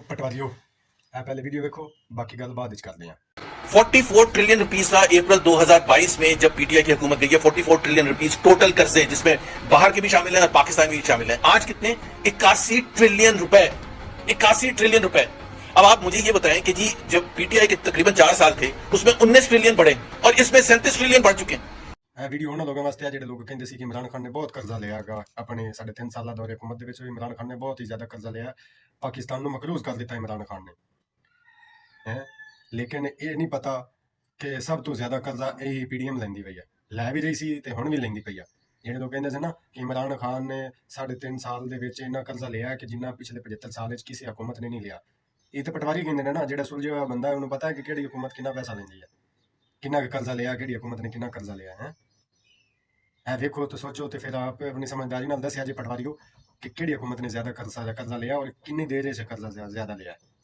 पटवारियों पहले वीडियो देखो बाकी गल बाद कर लें 44 ट्रिलियन रुपीस था अप्रैल 2022 में जब पीटीआई की हुकूमत गई है 44 ट्रिलियन रुपीस टोटल कर्जे जिसमें बाहर के भी शामिल है और पाकिस्तान भी शामिल है। आज कितने 81 ट्रिलियन रुपए 81 ट्रिलियन रुपए। अब आप मुझे ये बताएं कि जी जब पीटीआई के तकरीबन 4 साल थे उसमें 19 ट्रिलियन बढ़े और इसमें 37 ट्रिलियन बढ़ चुके हैं। ਵੀਡੀਓ ਉਹਨਾਂ ਲੋਕਾਂ ਵਾਸਤੇ ਆ ਜਿਹੜੇ ਲੋਕ ਕਹਿੰਦੇ ਸੀ ਕਿ ਇਮਰਾਨ ਖਾਨ ਨੇ ਬਹੁਤ ਕਰਜ਼ਾ ਲਿਆ ਹੈਗਾ ਆਪਣੇ 3.5 ਸਾਲਾਂ ਦੌਰੇ ਹਕੂਮਤ ਦੇ ਵਿੱਚ ਇਮਰਾਨ ਖਾਨ ਨੇ ਬਹੁਤ ਹੀ ਜ਼ਿਆਦਾ ਕਰਜ਼ਾ ਲਿਆ ਪਾਕਿਸਤਾਨ ਨੂੰ ਮਕਰੂਜ਼ ਕਰ ਦਿੱਤਾ ਇਮਰਾਨ ਖਾਨ ਨੇ ਹੈ ਲੇਕਿਨ ਇਹ ਨਹੀਂ ਪਤਾ ਕਿ ਸਭ ਤੋਂ ਜ਼ਿਆਦਾ ਕਰਜ਼ਾ ਇਹ ਪੀਡੀਐਮ ਲੈਂਦੀ ਪਈ ਹੈ ਲੈ ਵੀ ਰਹੀ ਸੀ ਤੇ ਹੁਣ ਵੀ ਲੈਂਦੀ ਪਈ ਆ ਜਿਹੜੇ ਲੋਕ ਕਹਿੰਦੇ ਸੀ ਨਾ ਕਿ ਇਮਰਾਨ ਖਾਨ ਨੇ 3.5 ਸਾਲ ਦੇ ਵਿੱਚ ਇੰਨਾ ਕਰਜ਼ਾ ਲਿਆ ਕਿ ਜਿੰਨਾ ਪਿਛਲੇ 75 ਸਾਲ ਵਿੱਚ ਕਿਸੇ ਹਕੂਮਤ ਨੇ ਨਹੀਂ ਲਿਆ। ਇਹ ਤਾਂ ਪਟਵਾਰੀ ਕਹਿੰਦੇ ਨੇ ਨਾ ਜਿਹੜਾ ਸੁਲਝਿਆ ਹੋਇਆ ਬੰਦਾ ਉਹਨੂੰ ਪਤਾ ਹੈ ਕਿ ਕਿਹੜੀ ਹਕੂਮਤ ਕਿੰਨਾ ਪੈਸਾ ਲੈਂਦੀ ਹੈ ਕਿੰਨਾ ਕਰਜ਼ਾ ਲਿਆ ਕਿਹੜੀ ਹਕੂਮਤ ਨੇ ਕਿੰਨਾ ਕਰਜ਼ਾ ਲਿਆ ਹੈ। ਇਹ ਵੇਖੋ तो सोचो तो फिर आप अपनी समझदारी नाल दस्या जी पटवारियों कि किहड़ी हुकूमत ने ज्यादा कर्जा लिया और कितनी देर से कर्जा ज्यादा लिया है।